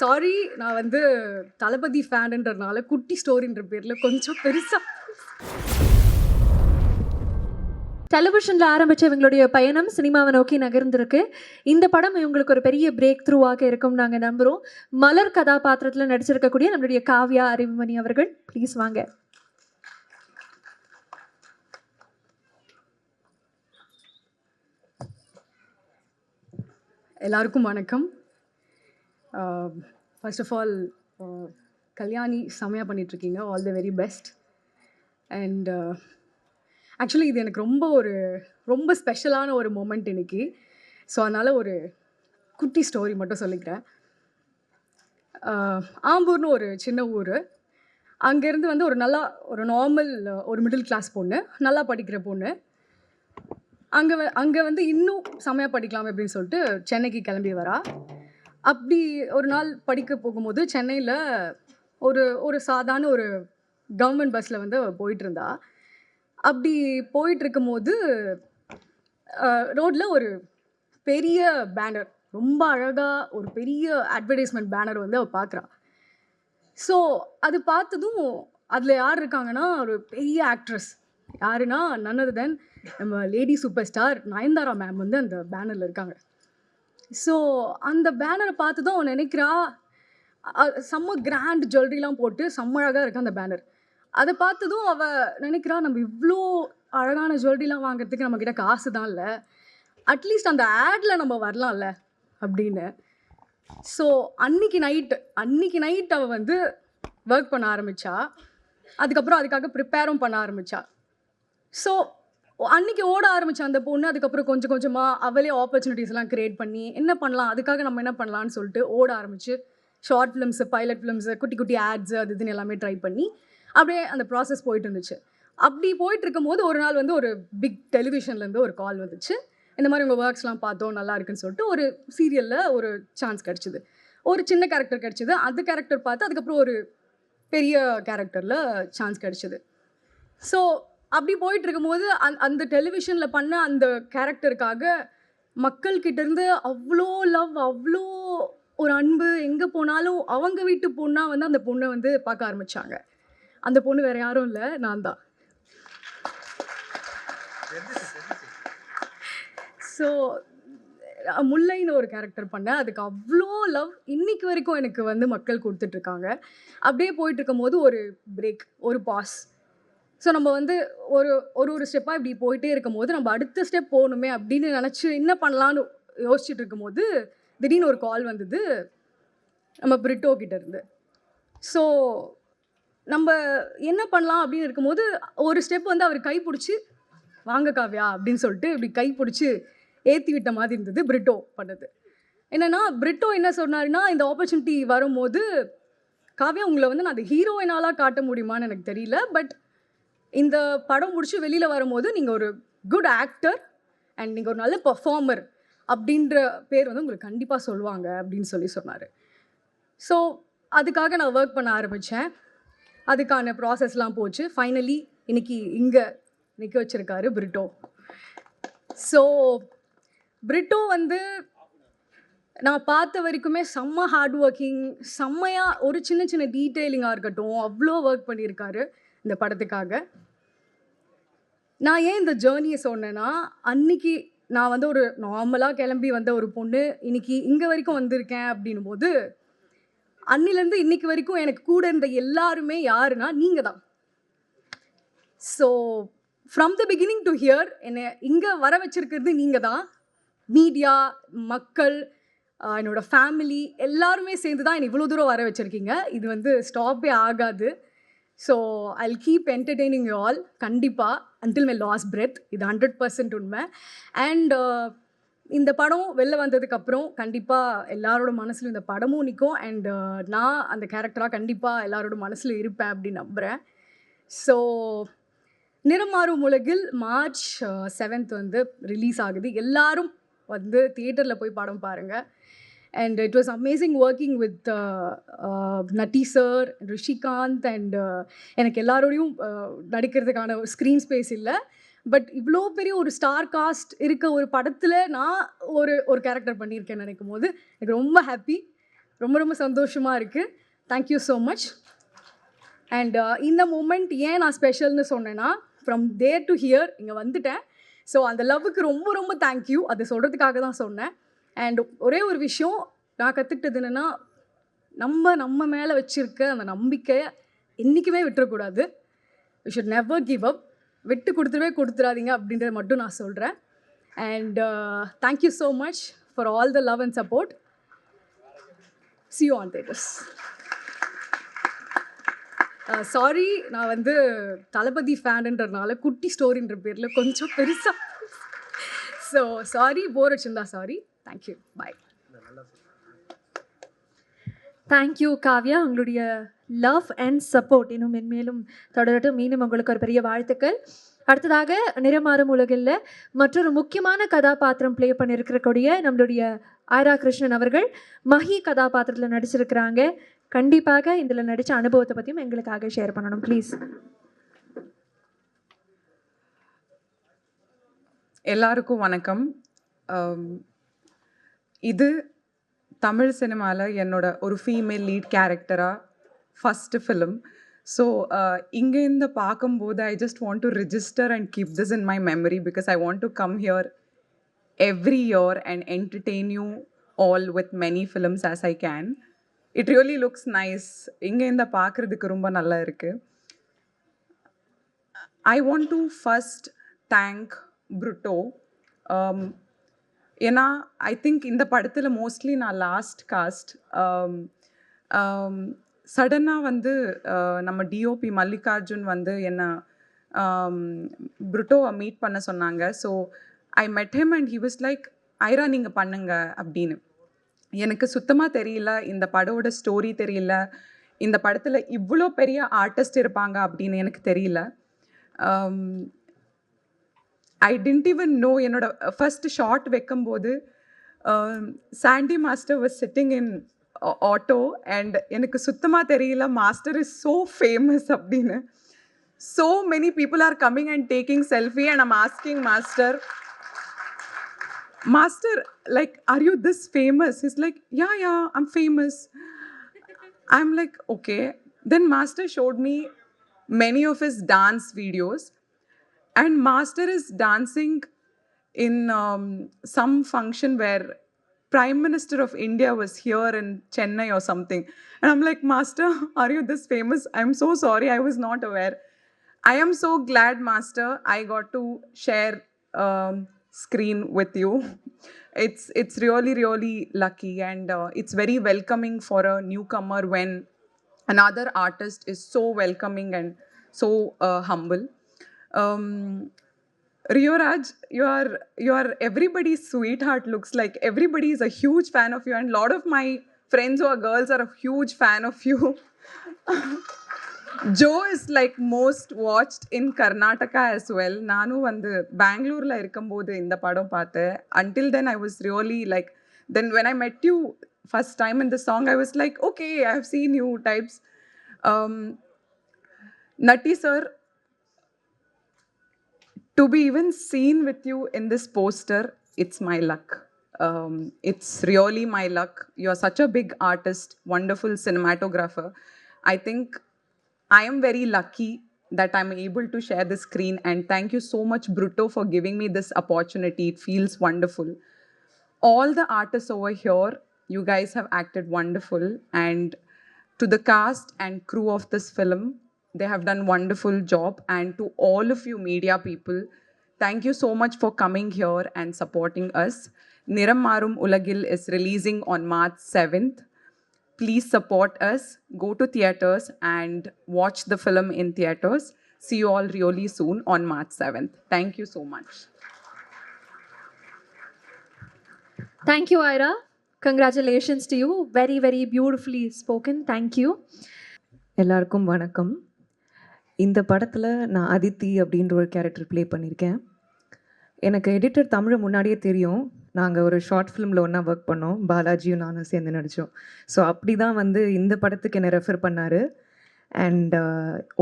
Sorry, நான் வந்து தளபதி ஃபேனுன்றனால குட்டி ஸ்டோரின்ற பேரில் கொஞ்சம் பெருசாக. டெலிவிஷனில் ஆரம்பித்த இவங்களுடைய பயணம் சினிமாவை நோக்கி நகர்ந்திருக்கு. இந்த படம் இவங்களுக்கு ஒரு பெரிய பிரேக் த்ரூவாக இருக்கும் நாங்கள் நம்புகிறோம். மலர் கதாபாத்திரத்தில் நடிச்சிருக்கக்கூடிய நம்மளுடைய காவ்யா அறிவுமணி அவர்கள் ப்ளீஸ் வாங்க. எல்லாருக்கும் வணக்கம். ஃபர்ஸ்ட் ஆஃப் ஆல் கல்யாணி செம்மையாக பண்ணிகிட்ருக்கீங்க, all the very best. And actually இது எனக்கு ரொம்ப ஸ்பெஷலான ஒரு மூமெண்ட் இன்னைக்கு. ஸோ அதனால் ஒரு குட்டி ஸ்டோரி மட்டும் சொல்லிக்கிறேன். ஆம்பூர்னு ஒரு சின்ன ஊர். அங்கேருந்து வந்து ஒரு நார்மல் ஒரு மிடில் கிளாஸ் பொண்ணு, நல்லா படிக்கிற பொண்ணு. அங்கே வந்து இன்னும் செம்மையாக படிக்கலாம் அப்படின்னு சொல்லிட்டு சென்னைக்கு கிளம்பி வரா. அப்படி ஒரு நாள் படிக்க போகும்போது சென்னையில் ஒரு சாதாரண ஒரு கவர்மெண்ட் பஸ்ஸில் வந்து போயிட்டு இருந்தா. அப்படி போயிட்டு இருக்கும்போது ரோட்டில் ஒரு பெரிய பேனர், ரொம்ப அழகாக ஒரு பெரிய அட்வர்டைஸ்மெண்ட் பேனர் வந்து அவள் பார்க்குறா. ஸோ அது பார்த்ததும் அதில் யார் இருக்காங்கன்னா ஒரு பெரிய ஆக்ட்ரஸ். யாருன்னா none other than நம்ம lady super star Nayanthara ma'am வந்து அந்த பேனரில் இருக்காங்க. ஸோ அந்த பேனரை பார்த்ததும் அவன் நினைக்கிறா, செம்ம கிராண்ட் ஜுவல்லரிலாம் போட்டு செம்ம அழகாக இருக்கு அந்த பேனர். அதை பார்த்ததும் அவள் நினைக்கிறா, நம்ம இவ்வளோ அழகான ஜுவல்லரிலாம் வாங்குறதுக்கு நம்மக்கிட்ட காசு தான் இல்லை, அட்லீஸ்ட் அந்த ஆடில் நம்ம வரலாம்ல அப்படின்னு. ஸோ அன்னைக்கு நைட் அவள் வந்து ஒர்க் பண்ண ஆரம்பித்தா. அதுக்கப்புறம் அதுக்காக ப்ரிப்பேரும் பண்ண ஆரம்பித்தா. ஸோ அன்றைக்கி ஓட ஆரம்பித்த அந்த பொண்ணு அதுக்கப்புறம் கொஞ்சம் கொஞ்சமாக அவளே ஆப்பர்ச்சுனிட்டிஸ்லாம் க்ரியேட் பண்ணி என்ன பண்ணலாம், அதுக்காக நம்ம என்ன பண்ணலான்னு சொல்லிட்டு ஓட ஆரம்பிச்சு ஷார்ட் ஃபிலிம்ஸு, பைலட் ஃபிலிம்ஸு, குட்டி குட்டி ஆட்ஸு அது இதுன்னு எல்லாமே ட்ரை பண்ணி அப்படியே அந்த ப்ராசஸ் போயிட்டு இருந்துச்சு. அப்படி போயிட்டு இருக்கும்போது ஒரு நாள் வந்து ஒரு பிக் டெலிவிஷன்லேருந்து ஒரு கால் வந்துச்சு. இந்த மாதிரி உங்கள் ஒர்க்ஸ்லாம் பார்த்தோம், நல்லா இருக்குன்னு சொல்லிட்டு ஒரு சீரியலில் ஒரு சான்ஸ் கிடச்சிது. ஒரு சின்ன கேரக்டர் கிடச்சிது. அந்த கேரக்டர் பார்த்து அதுக்கப்புறம் ஒரு பெரிய கேரக்டரில் சான்ஸ் கிடச்சிது. ஸோ அப்படி போயிட்டு இருக்கும்போது அந்த டெலிவிஷனில் பண்ண அந்த கேரக்டருக்காக மக்கள்கிட்டேருந்து அவ்வளோ லவ், அவ்வளோ ஒரு அன்பு. எங்கே போனாலும் அவங்க வீட்டு பொண்ணாக வந்து அந்த பொண்ணை வந்து பார்க்க ஆரம்பித்தாங்க. அந்த பொண்ணு வேறு யாரும் இல்லை, நான் தான். ஸோ முல்லைன்னு ஒரு கேரக்டர் பண்ணேன். அதுக்கு அவ்வளோ லவ் இன்னைக்கு வரைக்கும் எனக்கு வந்து மக்கள் கொடுத்துட்ருக்காங்க. அப்படியே போயிட்டு இருக்கும்போது ஒரு பிரேக், ஒரு பாஸ். ஸோ நம்ம வந்து ஒரு ஸ்டெப்பாக இப்படி போயிட்டே இருக்கும்போது நம்ம அடுத்த ஸ்டெப் போகணுமே அப்படின்னு நினச்சி என்ன பண்ணலான்னு யோசிச்சுட்டு இருக்கும்போது திடீர்னு ஒரு கால் வந்தது நம்ம பிரிட்டோ கிட்டேருந்து. ஸோ நம்ம என்ன பண்ணலாம் அப்படின்னு இருக்கும்போது ஒரு ஸ்டெப் வந்து அவர் கைப்பிடிச்சி வாங்க காவ்யா அப்படின்னு சொல்லிட்டு இப்படி கைப்பிடிச்சி ஏற்றி விட்ட மாதிரி இருந்தது பிரிட்டோ பண்ணது. என்னென்னா பிரிட்டோ என்ன சொன்னாருன்னா, இந்த ஆப்பர்ச்சுனிட்டி வரும்போது காவ்யா உங்களை வந்து நான் அந்த ஹீரோயினாலாக காட்ட முடியுமான்னு எனக்கு தெரியல, பட் இந்த படம் முடிச்சு வெளியில் வரும்போது நீங்கள் ஒரு குட் ஆக்டர் அண்ட் நீங்கள் ஒரு நல்ல பர்ஃபார்மர் அப்படின்ற பேர் வந்து உங்களுக்கு கண்டிப்பாக சொல்லுவாங்க அப்படின்னு சொன்னார். ஸோ அதுக்காக நான் ஒர்க் பண்ண ஆரம்பித்தேன். அதுக்கான ப்ராசஸ்லாம் போச்சு. ஃபைனலி இன்னைக்கு இங்கே நிற்க வச்சுருக்காரு பிரிட்டோ. ஸோ பிரிட்டோ வந்து நான் பார்த்த வரைக்குமே செம்ம ஹார்ட் ஒர்க்கிங், செம்மையாக ஒரு சின்ன சின்ன டீட்டெயிலிங்காக இருக்கட்டும் அவ்வளோ ஒர்க் பண்ணியிருக்காரு இந்த படத்துக்காக. நான் ஏன் இந்த ஜேர்னியை சொன்னேன்னா, அன்னைக்கு நான் வந்து ஒரு நார்மலாக கிளம்பி வந்த ஒரு பொண்ணு இன்னைக்கு இங்கே வரைக்கும் வந்திருக்கேன் அப்படின்னும் போது, அன்னிலேருந்து இன்னைக்கு வரைக்கும் எனக்கு கூட இருந்த எல்லாருமே யாருன்னா நீங்கள் தான். So from the beginning to hear என்னை இங்கே வர வச்சிருக்கிறது நீங்கள் தான். மீடியா, மக்கள், என்னோடய ஃபேமிலி எல்லாருமே சேர்ந்து தான் என்னை இவ்வளோ தூரம் வர வச்சுருக்கீங்க. இது வந்து ஸ்டாப்பே ஆகாது. So I'll keep entertaining you all கண்டிப்பாக அன்டில் மை லாஸ்ட் பிரெத். இது 100% உண்மை. அண்ட் இந்த படம் வெளில வந்ததுக்கப்புறம் கண்டிப்பாக எல்லாரோட மனசிலும் இந்த படமும் நிற்கும். அண்ட் நான் அந்த கேரக்டராக கண்டிப்பாக எல்லாரோட மனசில் இருப்பேன் அப்படின்னு நம்புகிறேன். ஸோ நிறமாறும் உலகில் March 7th வந்து ரிலீஸ் ஆகுது. எல்லாரும் வந்து தியேட்டரில் போய் படம் பாருங்கள். And it was amazing working with Nati sir, Rishikant and எனக்கு எல்லாரோடையும் நடிக்கிறதுக்கான ஸ்க்ரீன் ஸ்பேஸ் இல்லை. பட் இவ்வளோ பெரிய ஒரு ஸ்டார் காஸ்ட் இருக்க ஒரு படத்தில் நான் ஒரு கேரக்டர் பண்ணியிருக்கேன்னு நினைக்கும் போது எனக்கு ரொம்ப ஹாப்பி. ரொம்ப ரொம்ப சந்தோஷமாக இருக்குது. Thank you so much. அண்ட் இந்த மூமெண்ட் ஏன் நான் ஸ்பெஷல்னு சொன்னேன்னா, ஃப்ரம் தேர் டு ஹியர் இங்கே வந்துட்டேன். ஸோ அந்த லவ்வுக்கு ரொம்ப ரொம்ப தேங்க்யூ. அது சொல்கிறதுக்காக தான் சொன்னேன். அண்ட் ஒரே ஒரு விஷயம் நான் கற்றுக்கிட்டது என்னென்னா, நம்ம மேலே வச்சுருக்க அந்த நம்பிக்கையை என்றைக்குமே விட்டுறக்கூடாது. You should never give up. விட்டு கொடுத்துடாதீங்க அப்படின்றத மட்டும் நான் சொல்கிறேன். And thank you so much for all the love and support. See you on theaters. Sorry, நான் வந்து தளபதி ஃபேனுன்றதுனால குட்டி ஸ்டோரின்ற பேரில் கொஞ்சம் பெருசாக, ஸோ சாரி, போர் அடிச்சிருந்தா சாரி. தேங்க்யூ, பாய். தேங்க்யூ காவ்யா. உங்களுடைய லவ் அண்ட் சப்போர்ட் இன்னும் மென்மேலும் தொடரட்டும். மீண்டும் உங்களுக்கு ஒரு பெரிய வாழ்த்துக்கள். அடுத்ததாக நிறமாறும் உலகில் மற்றொரு முக்கியமான கதாபாத்திரம் ப்ளே பண்ணியிருக்கக்கூடிய நம்மளுடைய ஆயிரா கிருஷ்ணன் அவர்கள் மஹி கதாபாத்திரத்தில் நடிச்சிருக்கிறாங்க. கண்டிப்பாக இதில் நடித்த அனுபவத்தை பற்றியும் எங்களுக்காக ஷேர் பண்ணணும் ப்ளீஸ். எல்லாருக்கும் வணக்கம். இது தமிழ் சினிமாவில் என்னோட ஒரு ஃபீமேல் லீட் கேரக்டராக ஃபஸ்ட்டு ஃபிலிம். ஸோ இங்கேருந்து பார்க்கும்போது I just want to register and keep this in my memory because I want to come here every year and entertain you all with many films as I can. It really looks nice. இங்கே இந்த பார்க்குறதுக்கு ரொம்ப நல்லா இருக்கு. I want to first thank Brutto. ஏன்னா I think இந்த படத்தில் mostly நான் லாஸ்ட் காஸ்ட். சடனாக வந்து நம்ம டிஓபி மல்லிகார்ஜுன் வந்து என்ன Bruttoவை மீட் பண்ண சொன்னாங்க. So I met him and he was like, Airaa நீங்கள் பண்ணுங்க அப்படின்னு. எனக்கு சுத்தமாக தெரியல, இந்த படோட ஸ்டோரி தெரியல, இந்த படத்தில் இவ்வளோ பெரிய ஆர்டிஸ்ட் இருப்பாங்க அப்படின்னு எனக்கு தெரியல. I didn't even know. என்னோட ஃபர்ஸ்ட் ஷார்ட் வைக்கும்போது Sandy master was sitting in auto and எனக்கு சுத்தமாக தெரியல மாஸ்டர் இஸ் ஸோ ஃபேமஸ் அப்படின்னு. So many people are coming and taking selfie and I'm asking Master, like, are you this famous? He's like, yeah, I'm famous. I'm like, okay. Then Master showed me many of his dance videos. And Master is dancing in some function where Prime Minister of India was here in Chennai or something. And I'm like, Master, are you this famous? I'm so sorry, I was not aware. I am so glad, Master, I got to share screen with you. It's really lucky and it's very welcoming for a newcomer when another artist is so welcoming and so humble. Rio Raj, you are everybody's sweetheart. Looks like everybody is a huge fan of you and a lot of my friends who are girls are a huge fan of you. Joe is like most watched in Karnataka as well. Nanu vandu Bangalore la irukumbodhu inda padam paathen. Until then I was really like, then when I met you first time in the song I was like, okay, I have seen you types. Natti sir, to be even seen with you in this poster, it's my luck. It's really my luck. You are such a big artist, wonderful cinematographer. I think I am very lucky that I'm able to share the screen and thank you so much Brutto for giving me this opportunity. It feels wonderful. All the artists over here, you guys have acted wonderful, and to the cast and crew of this film, they have done wonderful job, and to all of you media people, thank you so much for coming here and supporting us. Niram Marum Ulagil is releasing on March 7th. Please support us. Go to theaters and watch the film in theaters. See you all really soon on March 7th. Thank you so much. Thank you, Ira. Congratulations to you. Very beautifully spoken. Thank you. எல்லாருக்கும் வணக்கம். இந்த படத்தில் நான் அதித்தி அப்படின்ற ஒரு character play பண்ணியிருக்கேன். எனக்கு editor Tamil முன்னாடியே தெரியும். நாங்கள் ஒரு ஷார்ட் ஃபிலிமில் ஒன்றா ஒர்க் பண்ணோம். பாலாஜியும் நானும் சேர்ந்து நடித்தோம். ஸோ அப்படி தான் வந்து இந்த படத்துக்கு என்னை ரெஃபர் பண்ணார். அண்ட்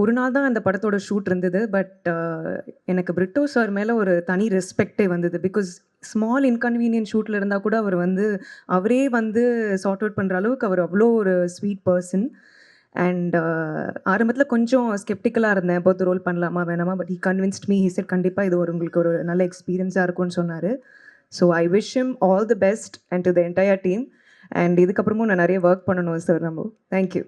ஒரு நாள் தான் அந்த படத்தோட ஷூட் இருந்தது. பட் எனக்கு பிரிட்டோ சார் மேலே ஒரு தனி ரெஸ்பெக்டே வந்தது. பிகாஸ் ஸ்மால் இன்கன்வீனியன்ட் ஷூட்டில் இருந்தால் கூட அவர் வந்து அவரே வந்து சார்ட் அவுட் பண்ணுற அளவுக்கு அவர் அவ்வளோ ஒரு ஸ்வீட் பர்சன். அண்ட் ஆரம்பத்தில் கொஞ்சம் ஸ்கெப்டிக்கலாக இருந்தேன், இப்போ ரோல் பண்ணலாமா வேணாமா. But he convinced me. He said கண்டிப்பாக இது உங்களுக்கு ஒரு நல்ல எக்ஸ்பீரியன்ஸாக இருக்கும்னு சொன்னார். So I wish him all the best and to the entire team. And இதுக்கப்புறமும் நான் நிறைய ஒர்க் பண்ணணும் சார். நம்ம தேங்க்யூ.